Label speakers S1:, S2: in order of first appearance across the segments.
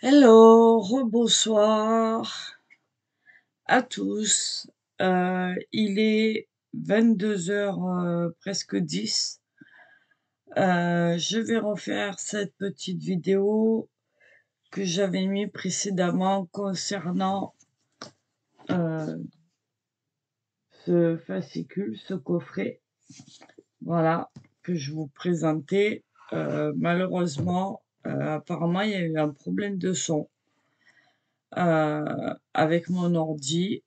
S1: Hello, rebonsoir à tous. Il est 22h, presque 10. Je vais refaire cette petite vidéo que j'avais mis précédemment concernant, heu, ce fascicule, ce coffret, voilà, que je vous présentais. Malheureusement, apparemment, il y a eu un problème de son, avec mon ordi.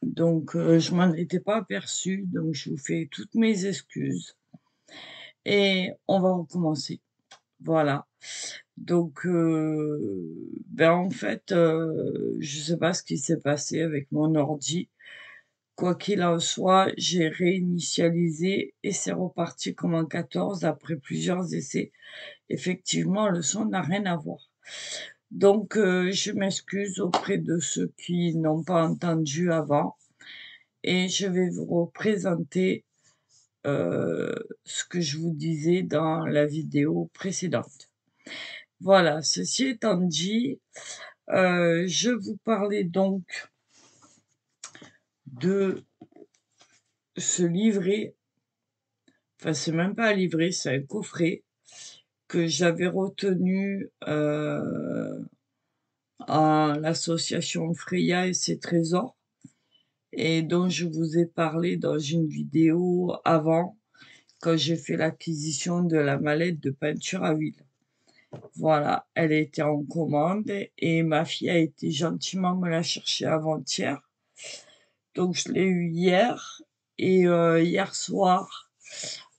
S1: Donc, je m'en étais pas aperçue, donc je vous fais toutes mes excuses et on va recommencer. Voilà. Donc, en fait, je sais pas ce qui s'est passé avec mon ordi. Quoi qu'il en soit, j'ai réinitialisé et c'est reparti comme en 14 après plusieurs essais. Effectivement, le son n'a rien à voir. Donc, je m'excuse auprès de ceux qui n'ont pas entendu avant et je vais vous représenter ce que je vous disais dans la vidéo précédente. Voilà, ceci étant dit, je vous parlais donc de ce livret, enfin c'est même pas un livret, c'est un coffret que j'avais retenu à l'association Freya et ses trésors et dont je vous ai parlé dans une vidéo avant, quand j'ai fait l'acquisition de la mallette de peinture à huile. Voilà, elle était en commande et ma fille a été gentiment me la chercher avant-hier. Donc je l'ai eu hier et hier soir,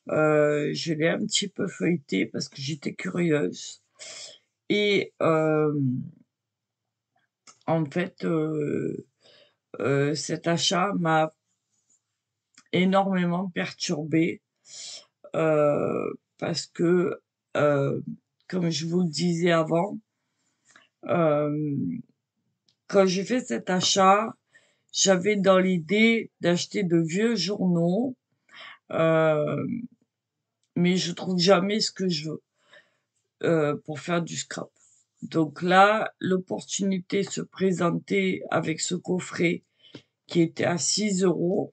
S1: je l'ai un petit peu feuilleté parce que j'étais curieuse et en fait, cet achat m'a énormément perturbée, parce que, heu, comme je vous le disais avant, hem quand j'ai fait cet achat, j'avais dans l'idée d'acheter de vieux journaux, hem, mais je trouve jamais ce que je veux, pour faire du scrap. Donc là, l'opportunité se présentait avec ce coffret qui était à 6 €.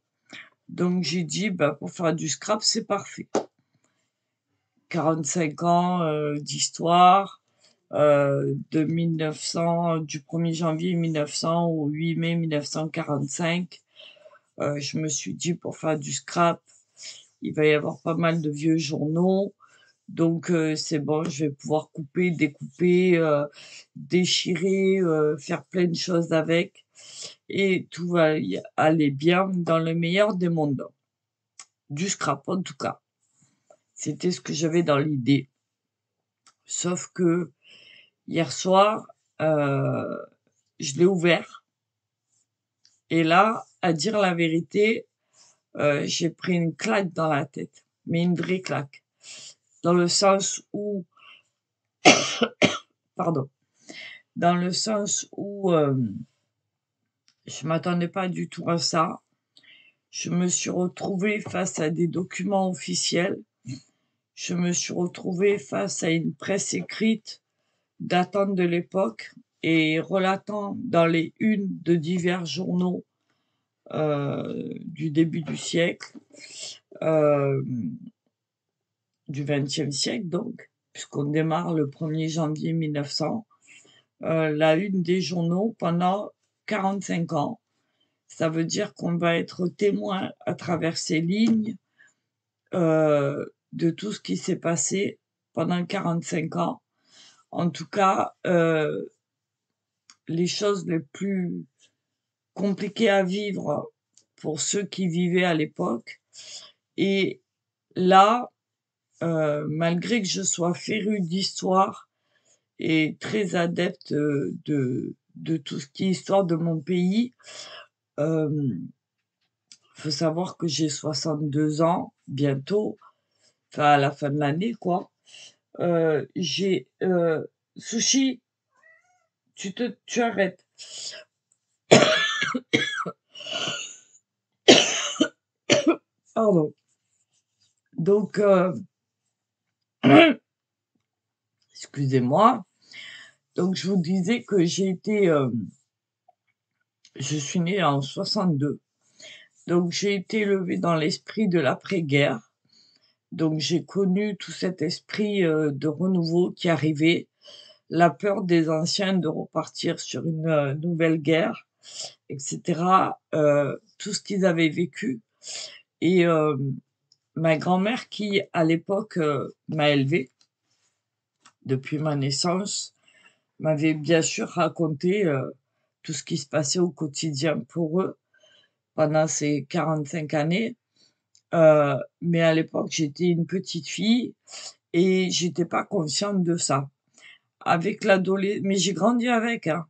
S1: Donc j'ai dit: «Bah, pour faire du scrap, c'est parfait». 45 ans, d'histoire, de 1900 du 1er janvier 1900 au 8 mai 1945. Je me suis dit: «Pour faire du scrap, il va y avoir pas mal de vieux journaux, donc c'est bon, je vais pouvoir couper, découper, déchirer, faire plein de choses avec et tout va y aller bien dans le meilleur des mondes». Du scrap, en tout cas. C'était ce que j'avais dans l'idée. Sauf que hier soir, je l'ai ouvert et là, à dire la vérité, j'ai pris une claque dans la tête, mais une vraie claque. Dans le sens où pardon, dans le sens où, je m'attendais pas du tout à ça. Je me suis retrouvée face à des documents officiels. Je me suis retrouvée face à une presse écrite datant de l'époque et relatant dans les unes de divers journaux, du début du siècle, hem, du XXe siècle donc, puisqu'on démarre le 1er janvier 1900. La une des journaux pendant 45 ans. Ça veut dire qu'on va être témoin à travers ces lignes, de tout ce qui s'est passé pendant 45 ans. En tout cas, les choses les plus compliquées à vivre pour ceux qui vivaient à l'époque et là, malgré que je sois férue d'histoire et très adepte, de tout ce qui est histoire de mon pays, hem faut savoir que j'ai 62 ans, bientôt, enfin à la fin de l'année quoi. J'ai, Sushi, tu arrêtes. Pardon. Donc, excusez-moi. Donc je vous disais que je suis née en 62. Donc j'ai été élevée dans l'esprit de l'après-guerre. Donc j'ai connu tout cet esprit, de renouveau qui arrivait, la peur des anciens de repartir sur une, nouvelle guerre et cetera, tout ce qu'ils avaient vécu et ma grand-mère qui, à l'époque, m'a élevée depuis ma naissance, m'avait bien sûr raconté, tout ce qui se passait au quotidien pour eux pendant ces 45 années. Mais à l'époque, j'étais une petite fille et j'étais pas consciente de ça. Avec mais j'ai grandi avec, hein.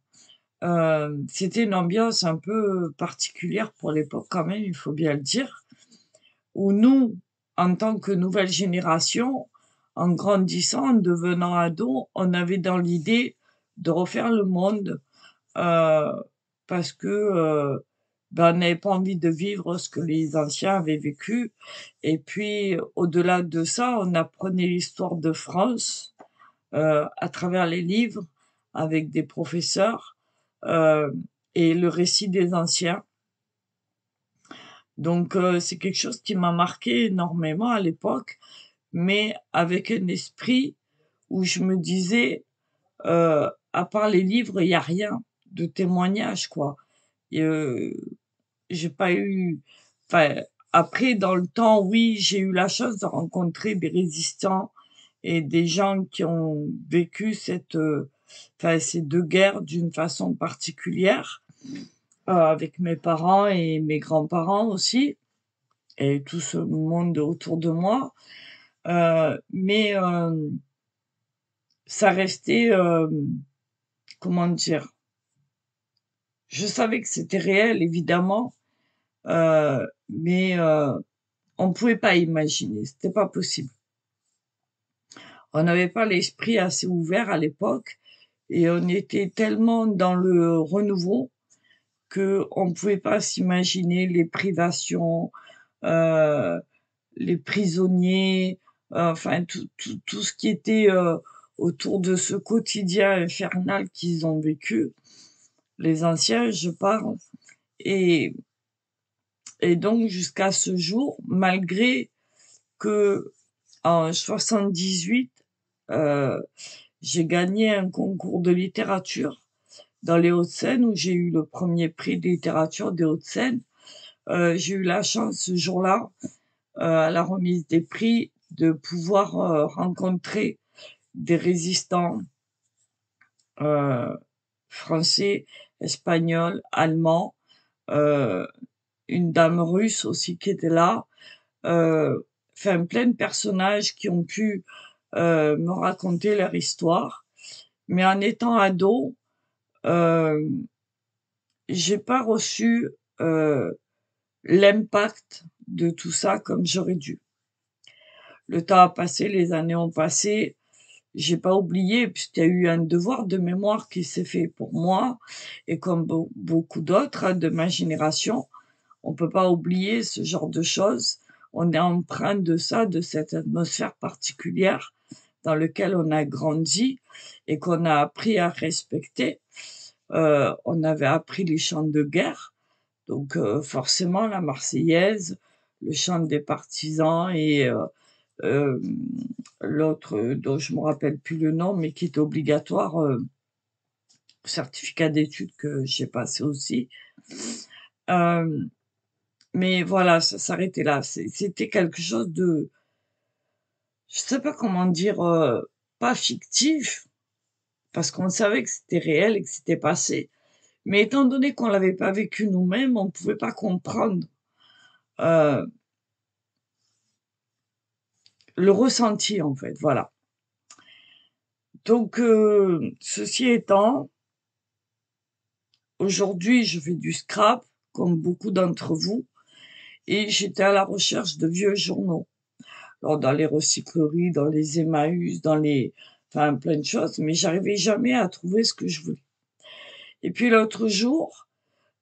S1: C'était une ambiance un peu particulière pour l'époque quand même, il faut bien le dire, où nous, en tant que nouvelle génération, en grandissant, en devenant ados, on avait dans l'idée de refaire le monde, heu, parce que, on n'avait pas envie de vivre ce que les anciens avaient vécu et puis, au-delà de ça, on apprenait l'histoire de France, à travers les livres, avec des professeurs, heu et le récit des anciens. Donc c'est quelque chose qui m'a marqué énormément à l'époque, mais avec un esprit où je me disais, «À part les livres, il y a rien de témoignage, quoi». Et j'ai pas eu enfin, après dans le temps, oui, j'ai eu la chance de rencontrer des résistants et des gens qui ont vécu ces 2 guerres d'une façon particulière, avec mes parents et mes grands-parents aussi et tout ce monde autour de moi. Mais ça restait, comment dire? Je savais que c'était réel évidemment, mais on pouvait pas imaginer, c'était pas possible. On n'avait pas l'esprit assez ouvert à l'époque et on était tellement dans le renouveau qu'on pouvait pas s'imaginer les privations, heu, les prisonniers, enfin tout ce qui était, autour de ce quotidien infernal qu'ils ont vécu, les anciens, je parle et donc jusqu'à ce jour, malgré qu'en 78, heu, j'ai gagné un concours de littérature dans les Hauts-de-Seine où j'ai eu le premier prix de littérature des Hauts-de-Seine. J'ai eu la chance ce jour-là, à la remise des prix, de pouvoir, rencontrer des résistants, heu, français, espagnols, allemands, heu, une dame russe aussi qui était là, enfin plein de personnages qui ont pu, me raconter leur histoire. Mais en étant ado, hem, j'ai pas reçu, l'impact de tout ça comme j'aurais dû. Le temps a passé, les années ont passé, j'ai pas oublié puisqu'il y a eu un devoir de mémoire qui s'est fait pour moi et comme beaucoup d'autres, hein, de ma génération. On peut pas oublier ce genre de choses. On est empreint de ça, de cette atmosphère particulière dans lequel on a grandi et qu'on a appris à respecter. On avait appris les chants de guerre, donc forcément la Marseillaise, le chant des partisans et hem, l'autre, dont je me rappelle plus le nom, mais qui est obligatoire, certificat d'études que j'ai passé aussi. Hem, mais voilà, ça s'arrêtait là. C'était quelque chose de je sais pas comment dire, pas fictif, parce qu'on savait que c'était réel et que c'était passé. Mais étant donné qu'on l'avait pas vécu nous-mêmes, on pouvait pas comprendre, heu, le ressenti, en fait, voilà. Donc ceci étant, aujourd'hui, je fais du scrap, comme beaucoup d'entre vous et j'étais à la recherche de vieux journaux. Alors dans les recycleries, dans les Emmaüs, enfin plein de choses, mais j'arrivais jamais à trouver ce que je voulais. Et puis l'autre jour,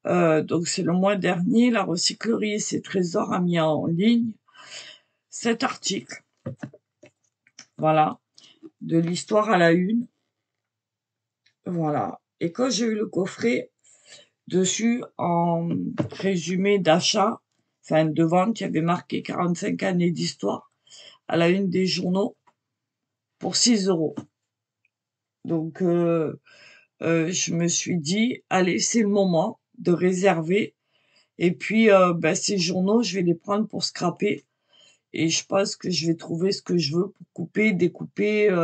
S1: donc c'est le mois dernier, la recyclerie et ses trésors a mis en ligne cet article, voilà, de l'Histoire à la une, Voilà. Et quand j'ai eu le coffret, dessus, en résumé d'achat, enfin de vente, il y avait marqué 45 années d'histoire à la une des journaux pour 6 €. Donc, je me suis dit: «Allez, c'est le moment de réserver et puis, bah, ces journaux, je vais les prendre pour scraper et je pense que je vais trouver ce que je veux pour couper, découper,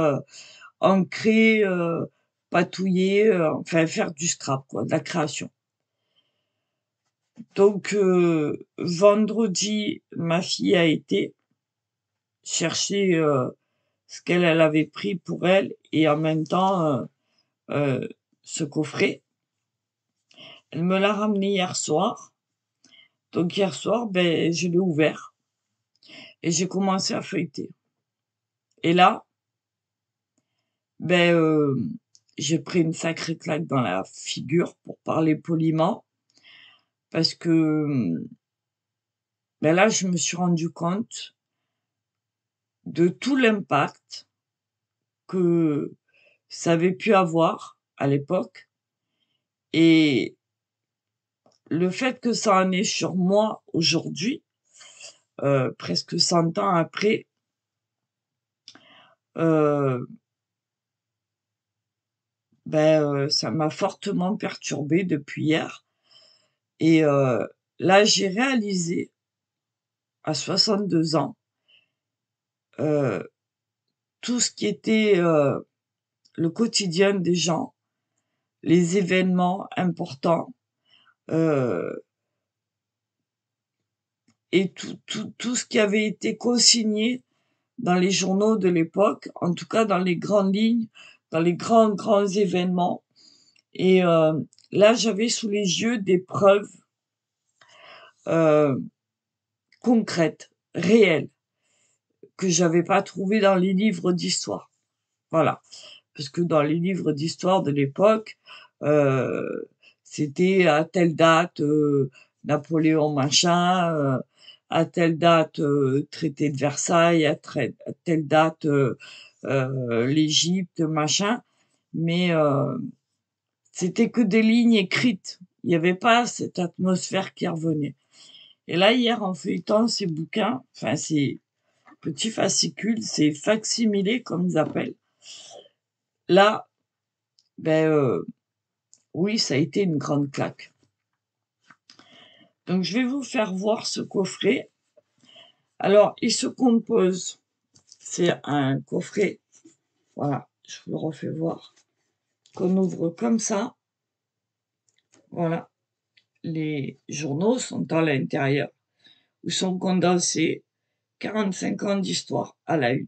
S1: ancrer, patouiller, enfin faire du scrap quoi, de la création». Donc, vendredi, ma fille a été chercher, ce elle avait pris pour elle et en même temps, ce coffret. Elle me l'a ramené hier soir. Donc hier soir, ben je l'ai ouvert et j'ai commencé à feuilleter. Et là, ben, j'ai pris une sacrée claque dans la figure, pour parler poliment, parce que, ben là, je me suis rendu compte de tout l'impact que ça avait pu avoir à l'époque et le fait que ça en ait sur moi aujourd'hui, presque 100 ans après, heu, ben, ça m'a fortement perturbée depuis hier et là, j'ai réalisé à 62 ans, heu, tout ce qui était, le quotidien des gens, les événements importants, heu et tout ce qui avait été consigné dans les journaux de l'époque, en tout cas dans les grandes lignes, dans les grands événements et là, j'avais sous les yeux des preuves, heu, concrètes, réelles, que j'avais pas trouvées dans les livres d'histoire. Voilà. Parce que dans les livres d'histoire de l'époque, heu, c'était à telle date, Napoléon machin, à telle date, traité de Versailles, à telle date, l'Égypte machin, mais c'était que des lignes écrites. Il y avait pas cette atmosphère qui revenait et là, hier, en feuilletant ces bouquins, enfin ces petits fascicules, ces fac-similés comme ils appellent, là, ben, oui, ça a été une grande claque. Donc je vais vous faire voir ce coffret. Alors, il se compose, c'est un coffret, voilà, je vous le refais voir, qu'on ouvre comme ça. Voilà, les journaux sont à l'intérieur, où sont condensés 45 ans d'histoire à la une.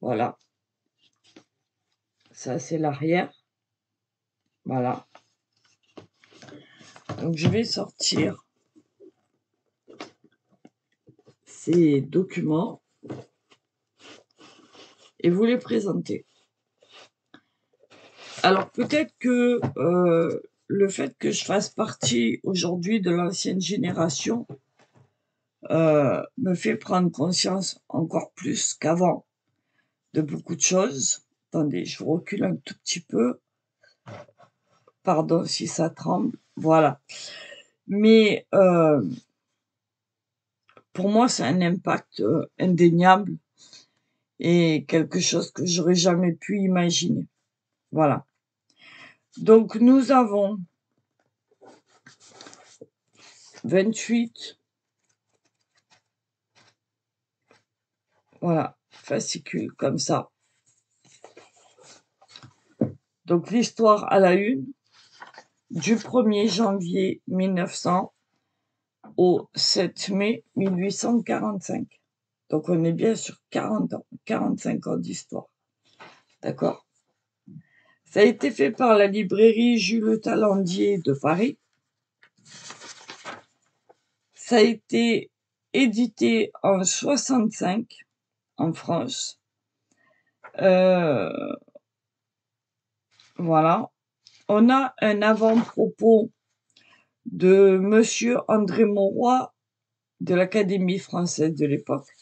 S1: Voilà, ça c'est l'arrière. Voilà. Donc je vais sortir ces documents et vous les présenter. Alors peut-être que, le fait que je fasse partie aujourd'hui de l'ancienne génération, me fait prendre conscience encore plus qu'avant de beaucoup de choses. Attendez, je vous recule un tout petit peu. Pardon si ça tremble, voilà. Mais, pour moi, c'est un impact, indéniable et quelque chose que j'aurais jamais pu imaginer. Voilà. Donc nous avons 28, voilà, fascicules comme ça. Donc l'histoire à la une, du 1er janvier 1900 au 7 mai 1845. Donc on est bien sur 40 ans, 45 ans d'histoire. D'accord? Ça a été fait par la librairie Jules Talandier de Paris. Ça a été édité en 65 en France. Voilà. On a un avant-propos de monsieur André Mauroy de l'Académie française de l'époque.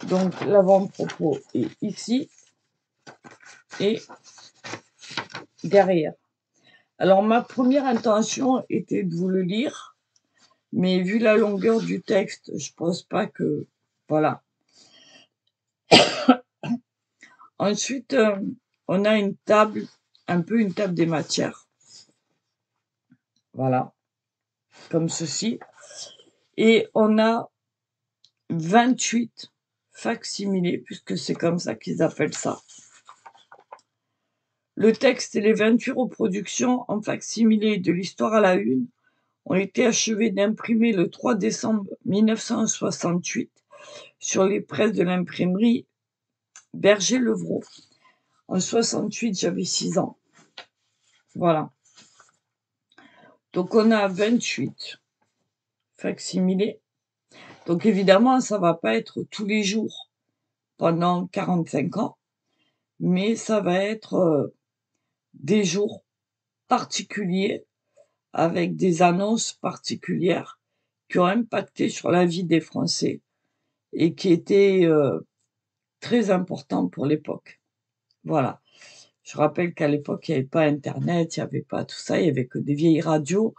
S1: Donc l'avant-propos est ici. et derrière. Alors, ma première intention était de vous le lire, mais vu la longueur du texte, je pense pas que... Voilà. Ensuite, on a une table, un peu une table des matières. Voilà. Comme ceci. Et on a 28 facsimilés, puisque c'est comme ça qu'ils appellent ça. Le texte et les 28 reproductions en facsimilé de l'Histoire à la une ont été achevés d'imprimer le 3 décembre 1968 sur les presses de l'imprimerie Berger-Levrault. En 68, j'avais 6 ans. Voilà. Donc, on a 28 facsimilés. Donc, évidemment, ça va pas être tous les jours pendant 45 ans, mais ça va être des jours particuliers avec des annonces particulières qui ont impacté sur la vie des Français et qui étaient très importants pour l'époque. Voilà. Je rappelle qu'à l'époque, il n'y avait pas Internet, il n'y avait pas tout ça, il n'y avait que des vieilles radios,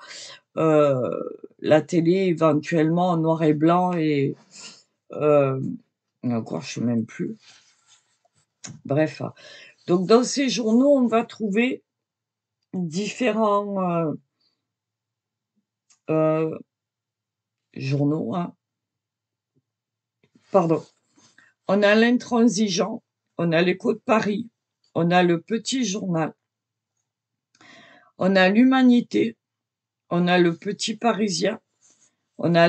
S1: la télé éventuellement en noir et blanc et encore, je sais même plus. Bref. Donc, dans ces journaux, on va trouver différents journaux, hein. Pardon. On a l'Intransigeant, on a l'Écho de Paris, on a le Petit Journal, on a l'Humanité, on a le Petit Parisien, on a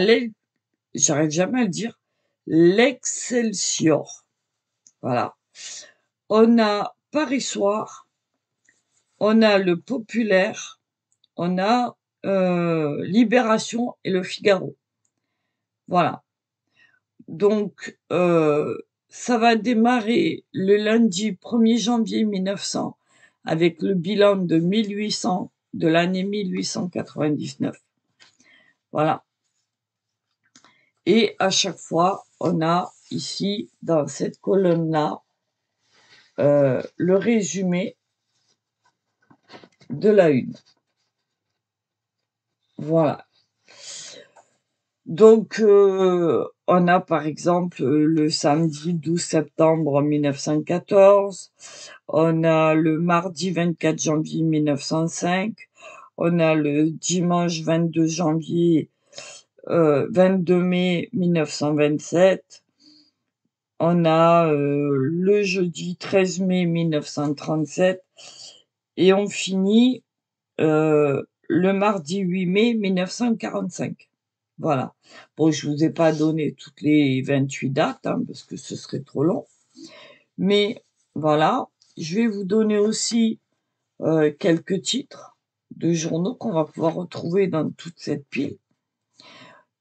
S1: j'arrive jamais à le dire, l'Excelsior. Voilà. On a Paris Soir, on a le Populaire, on a Libération et le Figaro. Voilà. Donc, ça va démarrer le lundi 1er janvier 1900 avec le bilan de 1800, de l'année 1899. Voilà. Et à chaque fois, on a ici, dans cette colonne-là, le résumé de la une. Voilà. Donc, on a par exemple le samedi 12 septembre 1914, on a le mardi 24 janvier 1905, on a le dimanche 22 janvier, 22 mai 1927, on a le jeudi 13 mai 1937 et on finit le mardi 8 mai 1945. Voilà. Bon, je vous ai pas donné toutes les 28 dates, hein, parce que ce serait trop long. Mais voilà, je vais vous donner aussi quelques titres de journaux qu'on va pouvoir retrouver dans toute cette pile.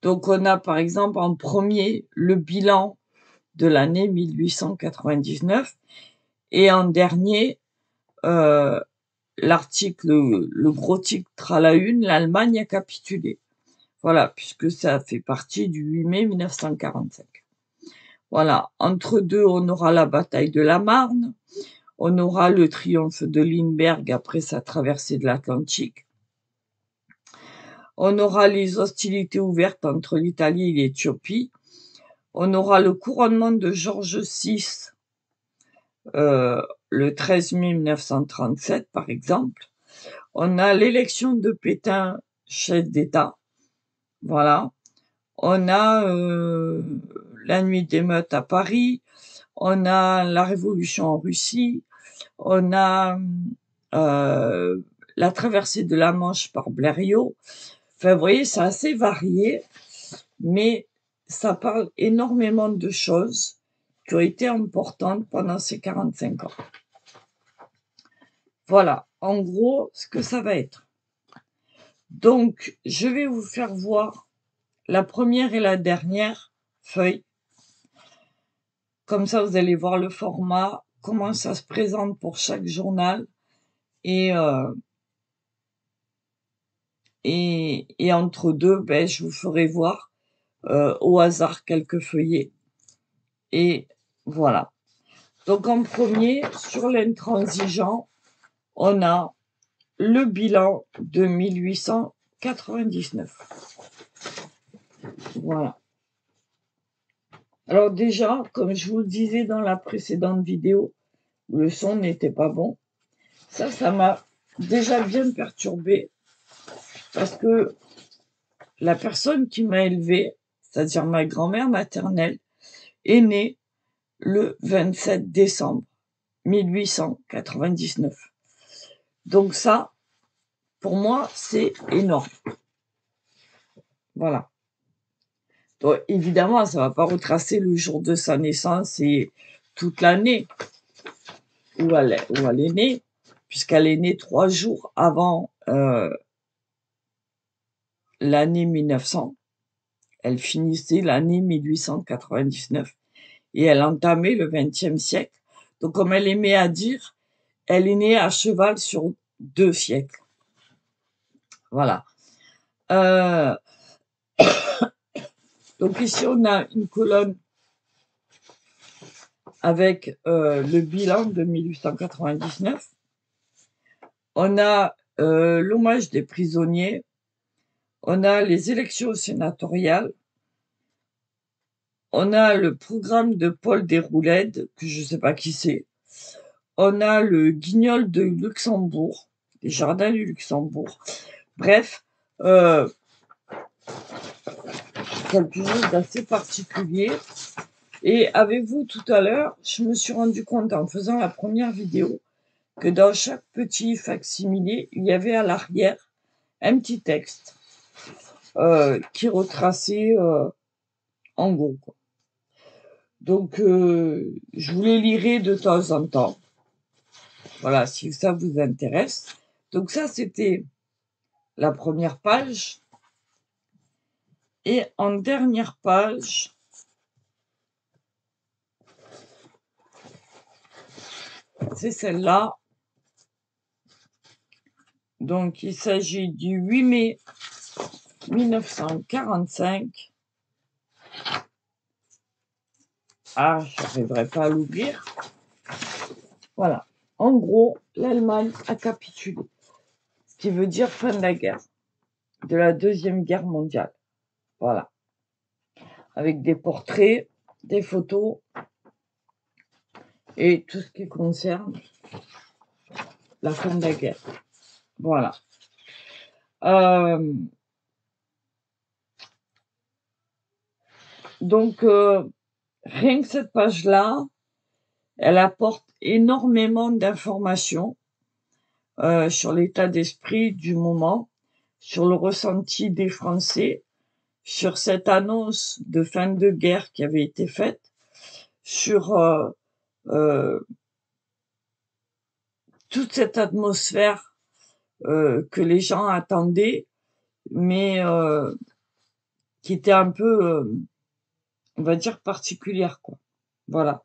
S1: Donc, on a par exemple en premier le bilan de l'année 1899 et en dernier l'article, le gros titre à la une, l'Allemagne a capitulé. Voilà, puisque ça fait partie du 8 mai 1945. Voilà, entre deux, on aura la bataille de la Marne, on aura le triomphe de Lindbergh après sa traversée de l'Atlantique, on aura les hostilités ouvertes entre l'Italie et l'Éthiopie, on aura le couronnement de George VI le 13 mai 1937, par exemple, on a l'élection de Pétain chef d'État, voilà. On a la nuit d'émeutes à Paris, on a la révolution en Russie, on a la traversée de la Manche par Blériot. Enfin, vous voyez, c'est assez varié, mais ça parle énormément de choses qui ont été importantes pendant ces 45 ans. Voilà, en gros, ce que ça va être. Donc, je vais vous faire voir la première et la dernière feuille. Comme ça, vous allez voir le format, comment ça se présente pour chaque journal. Et entre deux, ben, je vous ferai voir au hasard quelques feuillets. Et voilà. Donc en premier, sur l'intransigeant, on a le bilan de 1899. Voilà. Alors déjà, comme je vous le disais dans la précédente vidéo, le son n'était pas bon. Ça m'a déjà bien perturbée parce que la personne qui m'a élevée, c'est-à-dire ma grand-mère maternelle, est née le 27 décembre 1899. Donc ça, pour moi, c'est énorme. Voilà. Donc, évidemment, ça ne va pas retracer le jour de sa naissance et toute l'année où elle est née, puisqu'elle est née 3 jours avant l'année 1900. Elle finissait l'année 1899 et elle entamait le XXe siècle. Donc, comme elle aimait à dire, elle est née à cheval sur 2 siècles. Voilà. Donc ici, on a une colonne avec le bilan de 1899. On a l'hommage des prisonniers. On a les élections sénatoriales. On a le programme de Paul Déroulède, que je ne sais pas qui c'est. On a le guignol de Luxembourg, les jardins du Luxembourg. Bref, quelque chose d'assez particulier. Et avec vous, tout à l'heure, je me suis rendu compte en faisant la première vidéo que dans chaque petit facsimilé, il y avait à l'arrière un petit texte qui retraçait en gros, quoi. Donc, je vous les lirai de temps en temps. Voilà, si ça vous intéresse. Donc ça, c'était la première page. Et en dernière page, c'est celle-là. Donc, il s'agit du 8 mai 1945. Ah, je n'arriverai pas à l'ouvrir. Voilà. En gros, l'Allemagne a capitulé. Ce qui veut dire fin de la guerre. De la Deuxième Guerre mondiale. Voilà. Avec des portraits, des photos et tout ce qui concerne la fin de la guerre. Voilà. Donc, rien que cette page-là, elle apporte énormément d'informations sur l'état d'esprit du moment, sur le ressenti des Français, sur cette annonce de fin de guerre qui avait été faite, sur toute cette atmosphère que les gens attendaient, mais qui était un peu, on va dire, particulière, quoi. Voilà.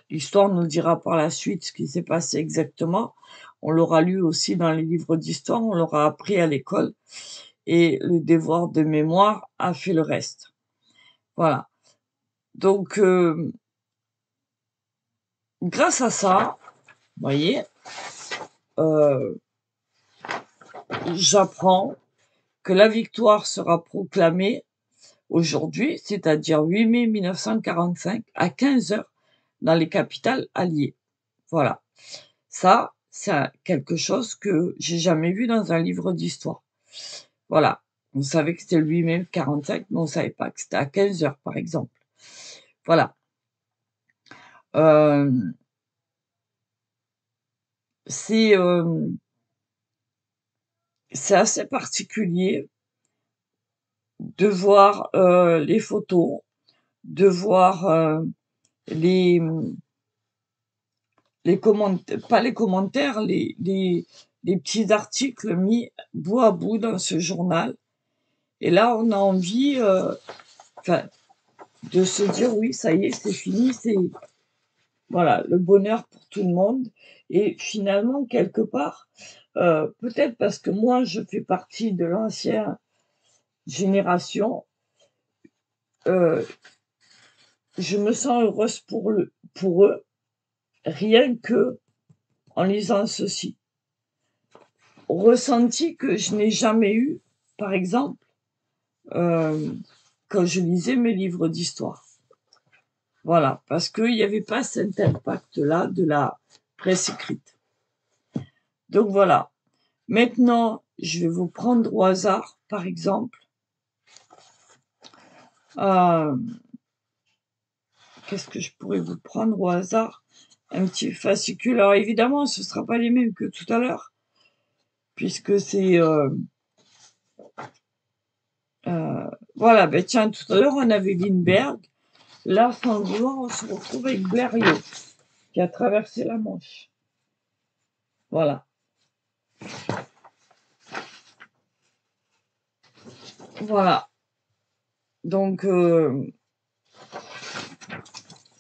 S1: L'histoire nous dira par la suite ce qui s'est passé exactement. On l'aura lu aussi dans les livres d'histoire, on l'aura appris à l'école. Et le devoir de mémoire a fait le reste. Voilà. Donc, grâce à ça, vous voyez, j'apprends que la victoire sera proclamée aujourd'hui, c'est-à-dire 8 mai 1945, à 15 heures, dans les capitales alliées. Voilà. Ça, c'est quelque chose que j'ai jamais vu dans un livre d'histoire. Voilà. On savait que c'était le 8 mai 1945, mais on savait pas que c'était à 15 heures, par exemple. Voilà. C'est assez particulier de voir les photos, de voir les commentaires, pas les commentaires, les petits articles mis bout à bout dans ce journal. Et là, on a envie de se dire oui, ça y est, c'est fini, c'est voilà, le bonheur pour tout le monde. Et finalement, quelque part, peut-être parce que moi, je fais partie de l'ancienne génération, je me sens heureuse pour eux, rien que en lisant ceci. Ressenti que je n'ai jamais eu, par exemple, quand je lisais mes livres d'histoire. Voilà, parce qu'il n'y avait pas cet impact-là de la presse écrite. Donc voilà. Maintenant, je vais vous prendre au hasard, par exemple. Qu'est-ce que je pourrais vous prendre au hasard? Un petit fascicule. Alors évidemment, ce ne sera pas les mêmes que tout à l'heure, puisque c'est... voilà, ben tiens, tout à l'heure, on avait Lindbergh. Là, sans le vouloir, on se retrouve avec Blériot, qui a traversé la Manche. Voilà. Voilà. Donc,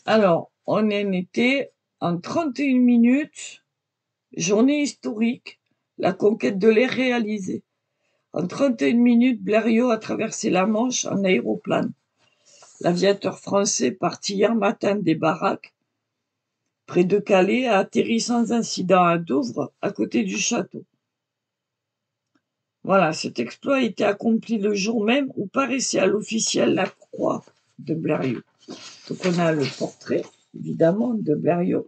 S1: alors, on en était en 31 minutes, journée historique, la conquête de l'air réalisée. En 31 minutes, Blériot a traversé la Manche en aéroplane. L'aviateur français parti hier matin des Baraques, près de Calais, a atterri sans incident à Douvres, à côté du château. Voilà, cet exploit a été accompli le jour même où paraissait à l'officiel la croix de Blériot. Donc on a le portrait, évidemment, de Blériot.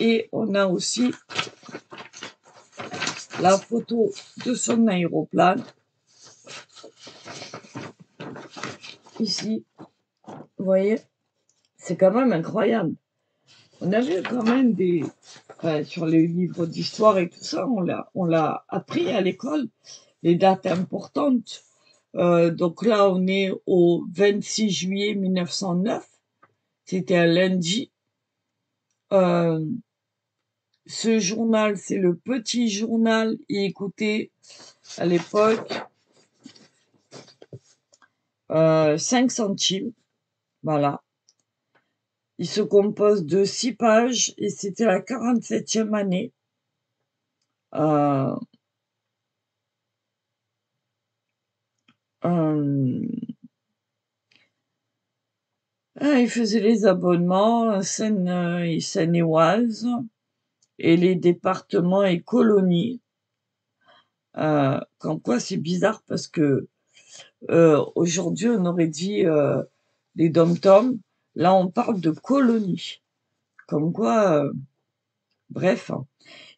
S1: Et on a aussi la photo de son aéroplane. Ici, vous voyez, c'est quand même incroyable. On a vu quand même sur les livres d'histoire et tout ça, on l'a appris à l'école, les dates importantes. Donc là, on est au 26 juillet 1909. C'était un lundi. Ce journal, c'est le Petit Journal. Il coûtait à l'époque 5 centimes. Voilà. Il se compose de 6 pages et c'était la 47e année. Il faisait les abonnements Seine et Seine-et-Oise et les départements et colonies. Comme quoi c'est bizarre parce que aujourd'hui on aurait dit les dom-toms. Là on parle de colonies. Comme quoi, bref.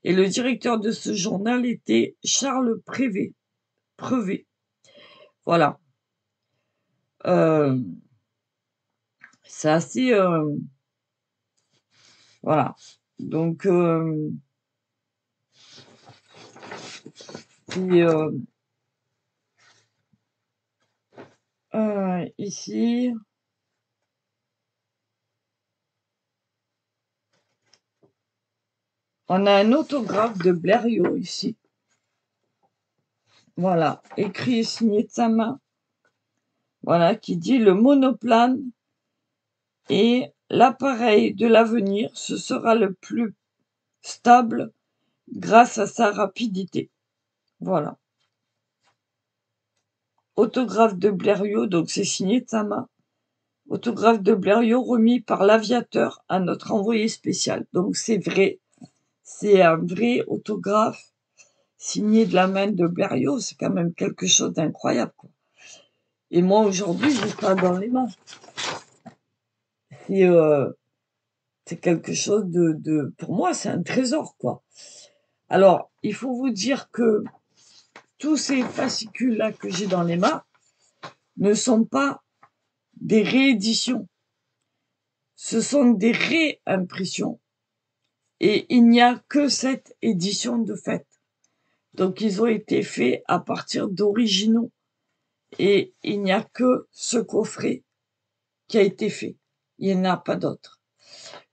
S1: Et le directeur de ce journal était Charles Prevet. Voilà. C'est assez... voilà. Donc, puis, ici, on a un autographe de Blériot ici. Voilà, écrit et signé de sa main. Voilà, qui dit le monoplane est l'appareil de l'avenir. Ce sera le plus stable grâce à sa rapidité. Voilà. Autographe de Blériot, donc c'est signé de sa main. Autographe de Blériot remis par l'aviateur à notre envoyé spécial. Donc c'est vrai, c'est un vrai autographe signé de la main de Blériot. C'est quand même quelque chose d'incroyable, quoi. Et moi aujourd'hui, je l'ai pas dans les mains. C'est quelque chose pour moi, c'est un trésor, quoi. Alors, il faut vous dire que tous ces fascicules-là que j'ai dans les mains ne sont pas des rééditions. Ce sont des réimpressions. Et il n'y a que cette édition de fait. Donc, ils ont été faits à partir d'originaux. Et il n'y a que ce coffret qui a été fait. Il n'y en a pas d'autre.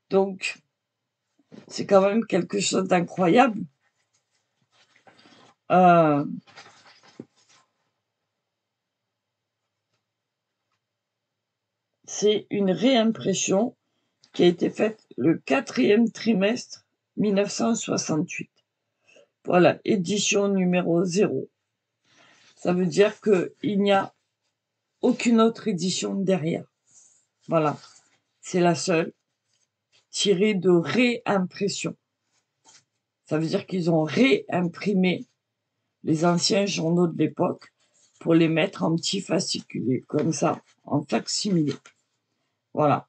S1: Donc, c'est quand même quelque chose d'incroyable. C'est une réimpression qui a été faite le 4e trimestre 1968. Voilà, édition numéro 0. Ça veut dire qu'il n'y a aucune autre édition derrière. Voilà, c'est la seule. tiré de réimpression. Ça veut dire qu'ils ont réimprimé les anciens journaux de l'époque pour les mettre en petits fasciculés, comme ça, en fac-similé. Voilà.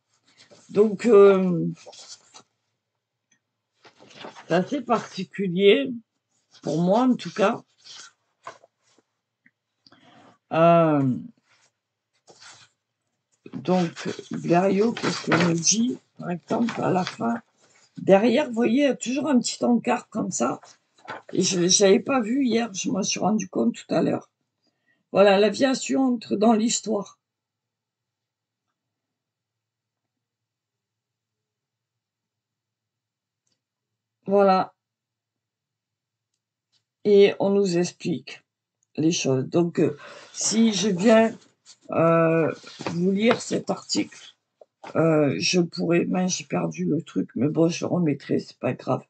S1: Donc, c'est assez particulier, pour moi en tout cas. Donc, Blériot, qu'est-ce qu'on me dit, par exemple, à la fin? Derrière, vous voyez, il y a toujours un petit encart comme ça. Et je n'avais pas vu hier, je m'en suis rendu compte tout à l'heure. Voilà, l'aviation entre dans l'histoire. Voilà. Et on nous explique les choses. Donc, si je viens vous lire cet article, je pourrais... Mince, j'ai perdu le truc, mais bon, je le remettrai, c'est pas grave.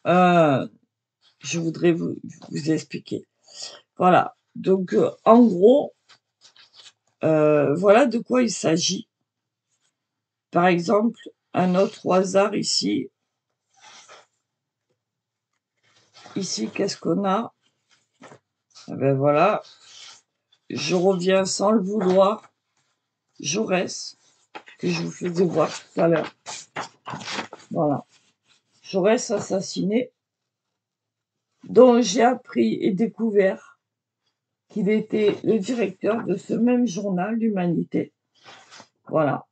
S1: Je voudrais vous expliquer. Voilà. Donc, en gros, voilà de quoi il s'agit. Par exemple, un autre au hasard ici. Ici, qu'est-ce qu'on a? Eh ben voilà. Je reviens sans le vouloir. Jaurès, que je vous faisais voir tout à l'heure. Voilà. Jaurès assassiné, dont j'ai appris et découvert qu'il était le directeur de ce même journal, l'Humanité. Voilà.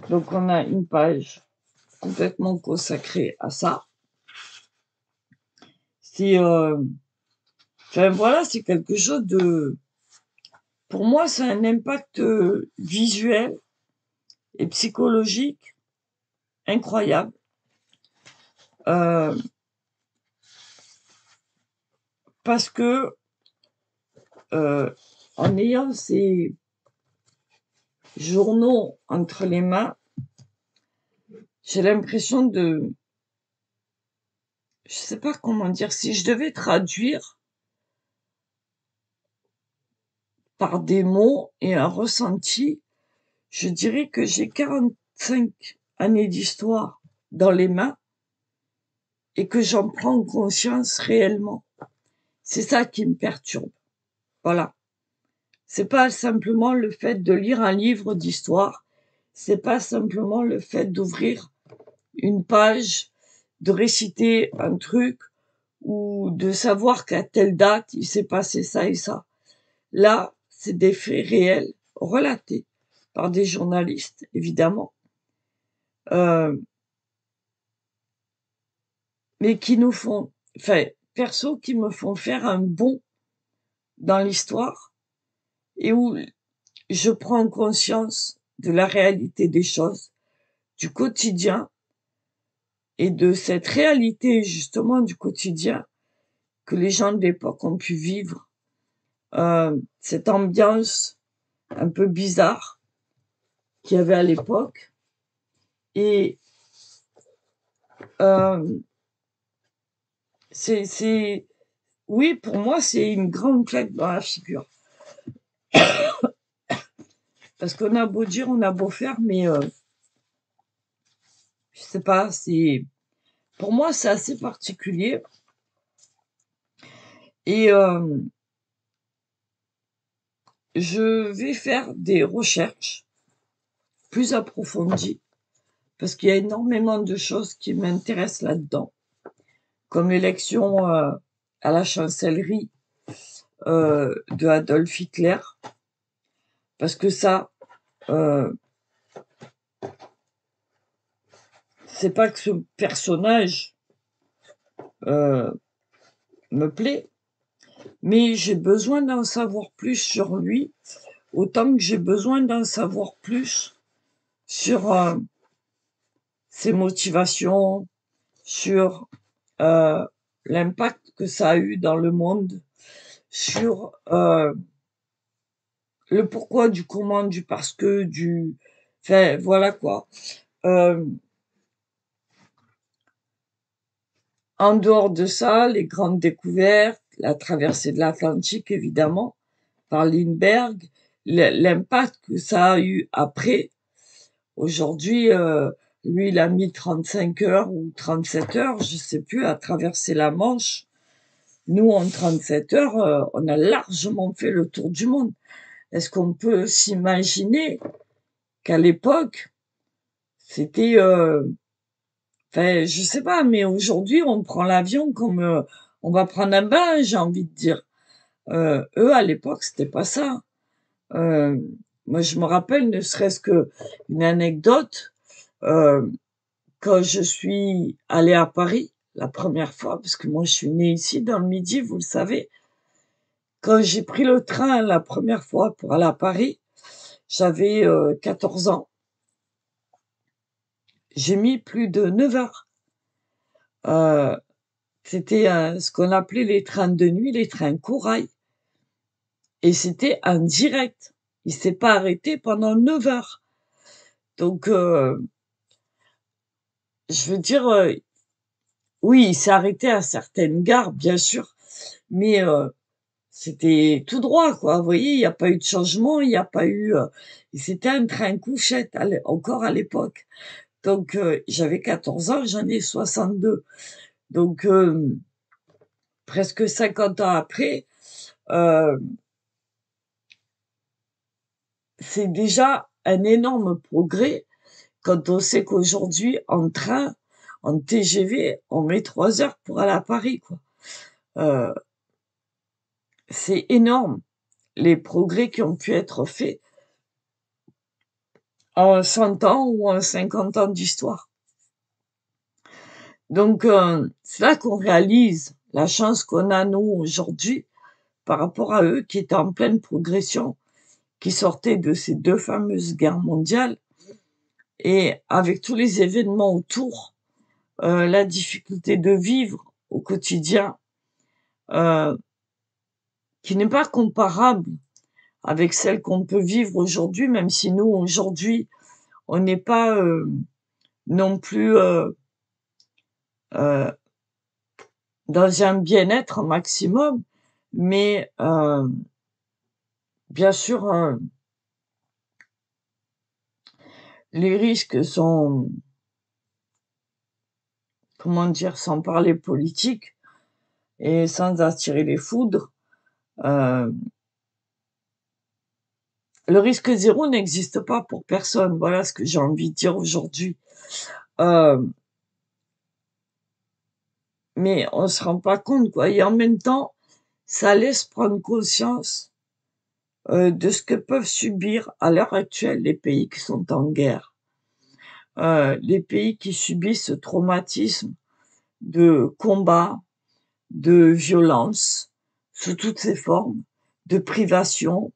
S1: Donc on a une page complètement consacrée à ça. C'est, enfin voilà, c'est quelque chose de, pour moi, c'est un impact visuel et psychologique incroyable. Parce que en ayant ces journaux entre les mains, j'ai l'impression de, je sais pas comment dire, si je devais traduire par des mots et un ressenti, je dirais que j'ai 45 années d'histoire dans les mains et que j'en prends conscience réellement. C'est ça qui me perturbe. Voilà. C'est pas simplement le fait de lire un livre d'histoire, c'est pas simplement le fait d'ouvrir une page, de réciter un truc ou de savoir qu'à telle date il s'est passé ça et ça. Là, c'est des faits réels relatés par des journalistes, évidemment, mais qui nous font, enfin, perso, qui me font faire un bond dans l'histoire et où je prends conscience de la réalité des choses, du quotidien et de cette réalité justement du quotidien que les gens de l'époque ont pu vivre, cette ambiance un peu bizarre qu'il y avait à l'époque. Et c'est oui, pour moi, c'est une grande claque dans la figure. Parce qu'on a beau dire, on a beau faire, mais je sais pas, c'est, pour moi, c'est assez particulier. Et je vais faire des recherches plus approfondies parce qu'il y a énormément de choses qui m'intéressent là-dedans, comme l'élection à la chancellerie de Adolf Hitler, parce que ça, c'est pas que ce personnage me plaît, mais j'ai besoin d'en savoir plus sur lui, autant que j'ai besoin d'en savoir plus sur ses motivations, sur l'impact que ça a eu dans le monde, sur le pourquoi du comment, du parce que, du... Enfin, voilà quoi. En dehors de ça, les grandes découvertes, la traversée de l'Atlantique, évidemment, par Lindbergh, l'impact que ça a eu après. Aujourd'hui, lui, il a mis 35 heures ou 37 heures, je sais plus, à traverser la Manche. Nous, en 37 heures, on a largement fait le tour du monde. Est-ce qu'on peut s'imaginer qu'à l'époque, c'était, enfin, je sais pas, mais aujourd'hui, on prend l'avion comme on va prendre un bain, j'ai envie de dire. Eux, à l'époque, c'était pas ça. Euh, Moi, je me rappelle, ne serait-ce que une anecdote, euh, quand je suis allée à Paris la première fois, parce que moi, je suis née ici dans le Midi, vous le savez. Quand j'ai pris le train la première fois pour aller à Paris, j'avais 14 ans. J'ai mis plus de 9 heures. Euh, C'était ce qu'on appelait les trains de nuit, les trains corail. Et c'était un direct. Il s'est pas arrêté pendant 9 heures. Donc, je veux dire, oui, il s'est arrêté à certaines gares, bien sûr, mais c'était tout droit, quoi. Vous voyez, il n'y a pas eu de changement, il n'y a pas eu... et c'était un train couchette, encore à l'époque. Donc, j'avais 14 ans, j'en ai 62. Donc, presque 50 ans après, euh, c'est déjà un énorme progrès quand on sait qu'aujourd'hui, en train, en TGV, on met 3 heures pour aller à Paris, quoi. Euh, c'est énorme, les progrès qui ont pu être faits en 100 ans ou en 50 ans d'histoire. Donc, c'est là qu'on réalise la chance qu'on a, nous, aujourd'hui, par rapport à eux qui étaient en pleine progression, qui sortaient de ces deux fameuses guerres mondiales, et avec tous les événements autour, la difficulté de vivre au quotidien, euh, qui n'est pas comparable avec celle qu'on peut vivre aujourd'hui, même si nous, aujourd'hui, on n'est pas non plus euh, dans un bien-être maximum, mais bien sûr, les risques sont, comment dire, sans parler politique et sans attirer les foudres, euh, le risque zéro n'existe pas pour personne. Voilà ce que j'ai envie de dire aujourd'hui. Euh, mais on se rend pas compte, quoi. Et en même temps, ça laisse prendre conscience de ce que peuvent subir à l'heure actuelle les pays qui sont en guerre. Les pays qui subissent ce traumatisme de combat, de violence, sous toutes ses formes, de privation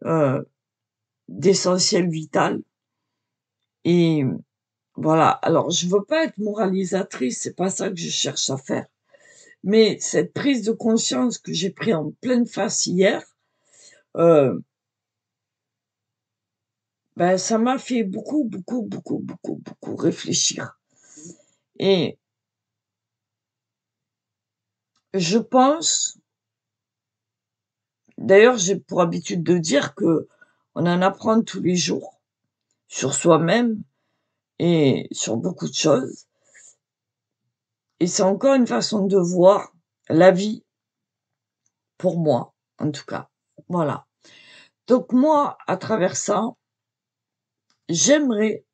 S1: euh, d'essentiel vital. Et voilà. Alors, je veux pas être moralisatrice, c'est pas ça que je cherche à faire. Mais cette prise de conscience que j'ai pris en pleine face hier, euh, ben, ça m'a fait beaucoup, beaucoup, beaucoup, beaucoup, beaucoup réfléchir. Et je pense, d'ailleurs, j'ai pour habitude de dire que on en apprend tous les jours sur soi-même et sur beaucoup de choses. Et c'est encore une façon de voir la vie, pour moi, en tout cas. Voilà. Donc moi, à travers ça, j'aimerais,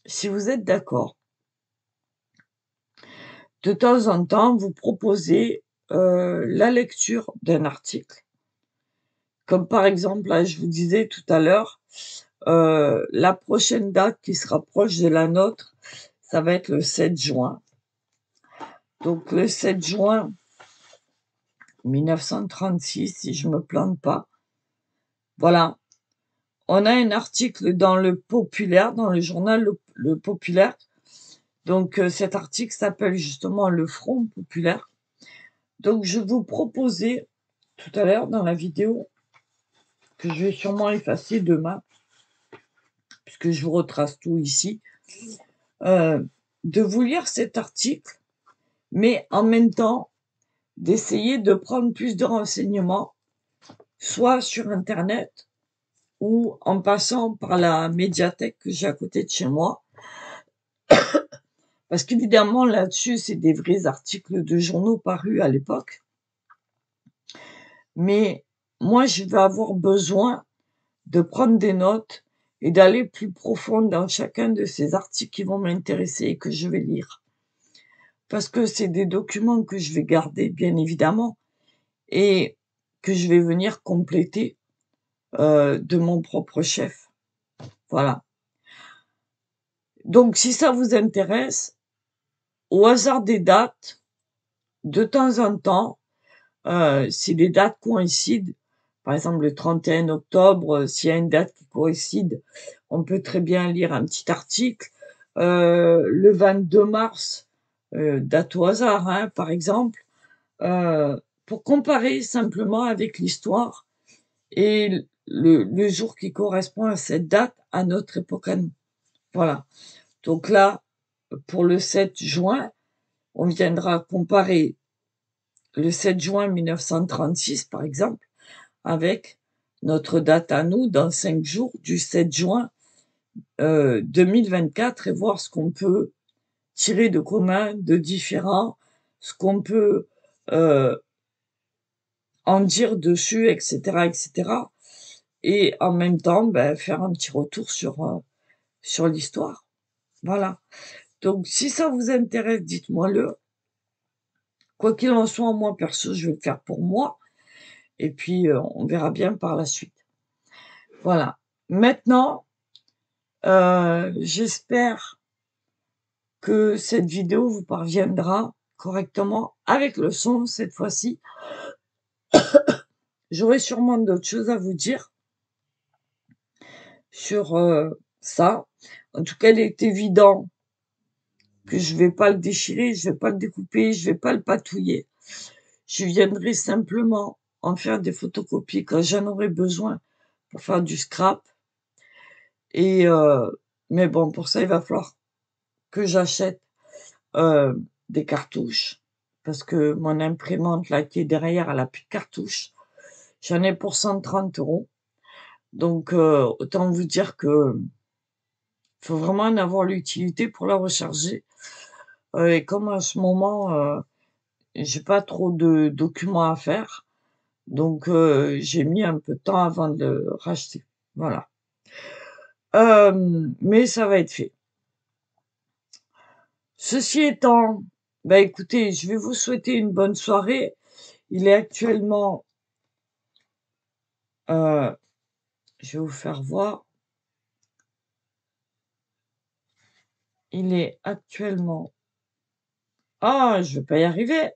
S1: si vous êtes d'accord, de temps en temps, vous proposer la lecture d'un article. Comme par exemple, là, je vous disais tout à l'heure, la prochaine date qui se rapproche de la nôtre, ça va être le 7 juin. Donc le 7 juin 1936, si je me plante pas. Voilà. On a un article dans le Populaire, dans le journal Le Populaire. Donc cet article s'appelle justement Le Front Populaire. Donc je vous proposais tout à l'heure dans la vidéo, que je vais sûrement effacer demain, puisque je vous retrace tout ici, de vous lire cet article, mais en même temps d'essayer de prendre plus de renseignements, soit sur Internet, ou en passant par la médiathèque que j'ai à côté de chez moi. Parce qu'évidemment, là-dessus, c'est des vrais articles de journaux parus à l'époque. Mais moi, je vais avoir besoin de prendre des notes et d'aller plus profond dans chacun de ces articles qui vont m'intéresser et que je vais lire. Parce que c'est des documents que je vais garder, bien évidemment, et que je vais venir compléter de mon propre chef. Voilà. Donc, si ça vous intéresse, au hasard des dates, de temps en temps, si les dates coïncident, par exemple le 31 octobre, s'il y a une date qui coïncide, on peut très bien lire un petit article. Le 22 mars, date au hasard, hein, par exemple, pour comparer simplement avec l'histoire et le jour qui correspond à cette date, à notre époque à nous. Voilà. Donc là, pour le 7 juin, on viendra comparer le 7 juin 1936, par exemple, avec notre date à nous, dans 5 jours, du 7 juin 2024, et voir ce qu'on peut tirer de commun, de différent, ce qu'on peut en dire dessus, etc., etc. Et en même temps, ben, faire un petit retour sur l'histoire. Voilà. Donc, si ça vous intéresse, dites-moi-le. Quoi qu'il en soit, moi, perso, je vais le faire pour moi. Et puis, on verra bien par la suite. Voilà. Maintenant, j'espère que cette vidéo vous parviendra correctement avec le son cette fois-ci. J'aurai sûrement d'autres choses à vous dire sur ça. En tout cas, il est évident que je vais pas le déchirer, je vais pas le découper, je vais pas le patouiller. Je viendrai simplement en faire des photocopies quand j'en aurai besoin pour faire du scrap. Et mais bon, pour ça, il va falloir que j'achète des cartouches. Parce que mon imprimante, là, qui est derrière, elle a plus de cartouches. J'en ai pour 130 €. Donc, autant vous dire que faut vraiment en avoir l'utilité pour la recharger. Et comme en ce moment, j'ai pas trop de documents à faire, donc j'ai mis un peu de temps avant de le racheter. Voilà. Mais ça va être fait. Ceci étant, bah, écoutez, je vais vous souhaiter une bonne soirée. Il est actuellement, je vais vous faire voir. Il est actuellement, ah, je vais pas y arriver.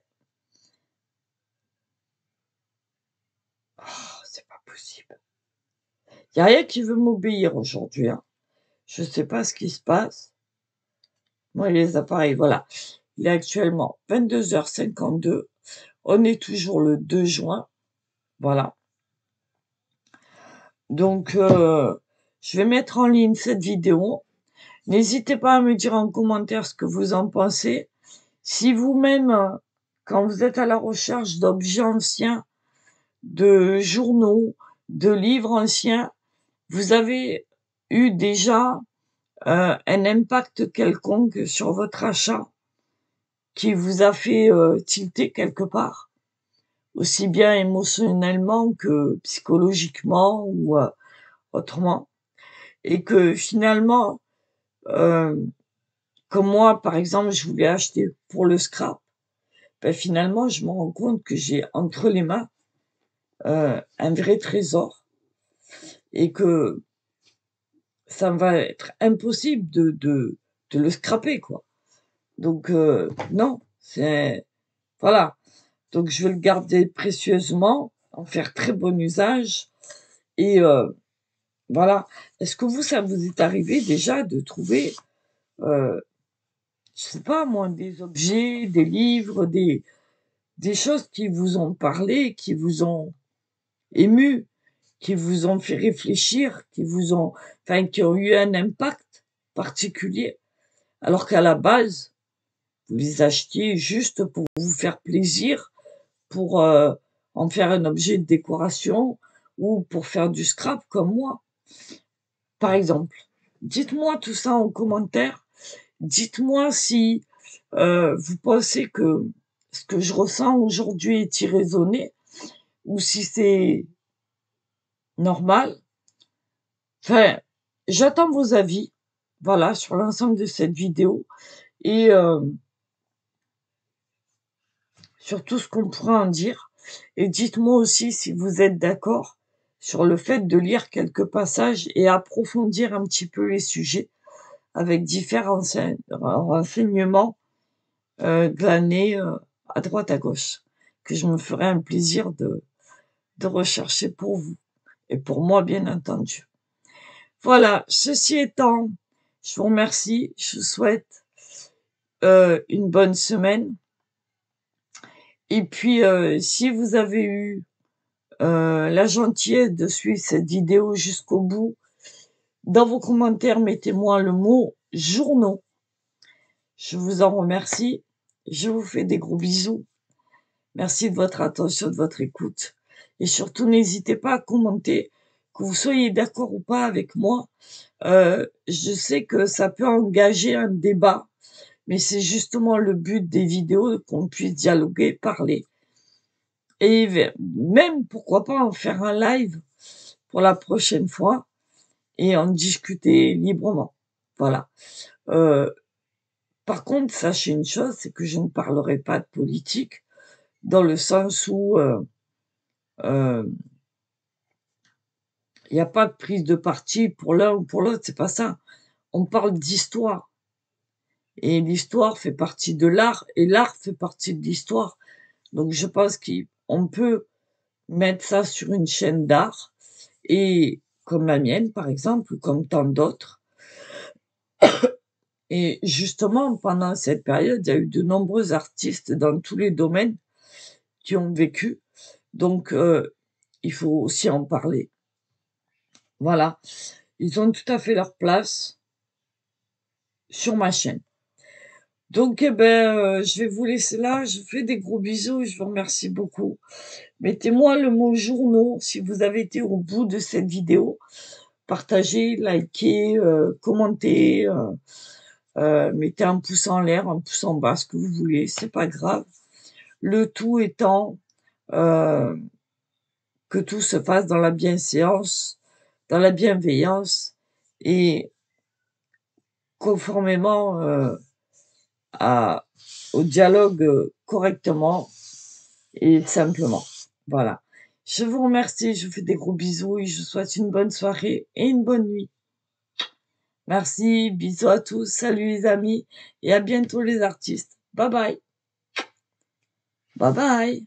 S1: Oh, c'est pas possible. Il y a rien qui veut m'obéir aujourd'hui, hein. Je sais pas ce qui se passe. Moi, les appareils, voilà. Il est actuellement 22h52. On est toujours le 2 juin. Voilà. Donc, je vais mettre en ligne cette vidéo. N'hésitez pas à me dire en commentaire ce que vous en pensez. Si vous-même, quand vous êtes à la recherche d'objets anciens, de journaux, de livres anciens, vous avez eu déjà un impact quelconque sur votre achat qui vous a fait tilter quelque part, aussi bien émotionnellement que psychologiquement ou autrement, et que finalement, comme moi par exemple, je voulais acheter pour le scrap, ben finalement je me rends compte que j'ai entre les mains un vrai trésor et que ça me va être impossible de le scraper, quoi. Donc non, c'est voilà. Donc je vais le garder précieusement, en faire très bon usage et voilà. Est-ce que vous, ça vous est arrivé déjà de trouver, je sais pas moi, des objets, des livres, des choses qui vous ont parlé, qui vous ont ému, qui vous ont fait réfléchir, qui vous ont enfin qui ont eu un impact particulier, alors qu'à la base, vous les achetiez juste pour vous faire plaisir, pour en faire un objet de décoration ou pour faire du scrap comme moi. Par exemple, dites-moi tout ça en commentaire. Dites-moi si vous pensez que ce que je ressens aujourd'hui est irraisonné ou si c'est normal. Enfin, j'attends vos avis, voilà, sur l'ensemble de cette vidéo et sur tout ce qu'on pourra en dire. Et dites-moi aussi si vous êtes d'accord sur le fait de lire quelques passages et approfondir un petit peu les sujets avec différents renseignements glanés à droite à gauche, que je me ferai un plaisir de rechercher pour vous et pour moi, bien entendu. Voilà, ceci étant, je vous remercie, je vous souhaite une bonne semaine. Et puis, si vous avez eu la gentillesse de suivre cette vidéo jusqu'au bout, dans vos commentaires, mettez-moi le mot journaux. Je vous en remercie. Je vous fais des gros bisous. Merci de votre attention, de votre écoute. Et surtout, n'hésitez pas à commenter, que vous soyez d'accord ou pas avec moi. Je sais que ça peut engager un débat, mais c'est justement le but des vidéos, qu'on puisse dialoguer, parler. Et même, pourquoi pas, en faire un live pour la prochaine fois et en discuter librement. Voilà. Par contre, sachez une chose, c'est que je ne parlerai pas de politique, dans le sens où il n'y a pas de prise de parti pour l'un ou pour l'autre, c'est pas ça. On parle d'histoire. Et l'histoire fait partie de l'art, et l'art fait partie de l'histoire. Donc je pense qu'on peut mettre ça sur une chaîne d'art, et comme la mienne, par exemple, ou comme tant d'autres. Et justement, pendant cette période, il y a eu de nombreux artistes dans tous les domaines qui ont vécu. Donc, il faut aussi en parler. Voilà. Ils ont tout à fait leur place sur ma chaîne. Donc, eh ben, je vais vous laisser là. Je vous fais des gros bisous et je vous remercie beaucoup. Mettez-moi le mot journaux si vous avez été au bout de cette vidéo. Partagez, likez, commentez, mettez un pouce en l'air, un pouce en bas, ce que vous voulez, c'est pas grave. Le tout étant que tout se fasse dans la bienséance, dans la bienveillance et conformément au dialogue correctement et simplement. Voilà. Je vous remercie, je vous fais des gros bisous et je vous souhaite une bonne soirée et une bonne nuit. Merci, bisous à tous, salut les amis et à bientôt les artistes. Bye bye. Bye bye.